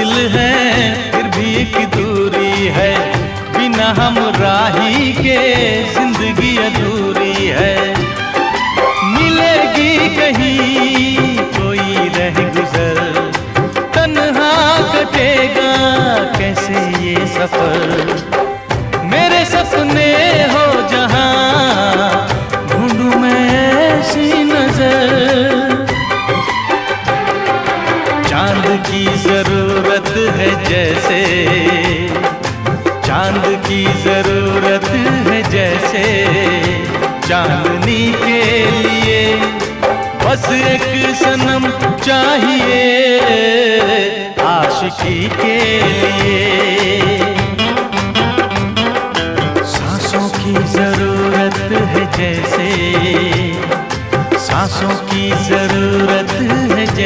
फासिल है फिर भी एक दूरी है, बिना हम राही के जिंदगी अधूरी है। मिलेगी कहीं कोई रह गुजर, तन्हा कटेगा कैसे ये सफर। मेरे सपने हो जहां ढूंढूं मैं ऐसी नजर, चांद की जरूरत है जैसे, चांद की जरूरत है जैसे, चांदनी के लिए बस एक सनम चाहिए आशिकी के लिए। सांसों की जरूरत है जैसे, सांसों की जरूरत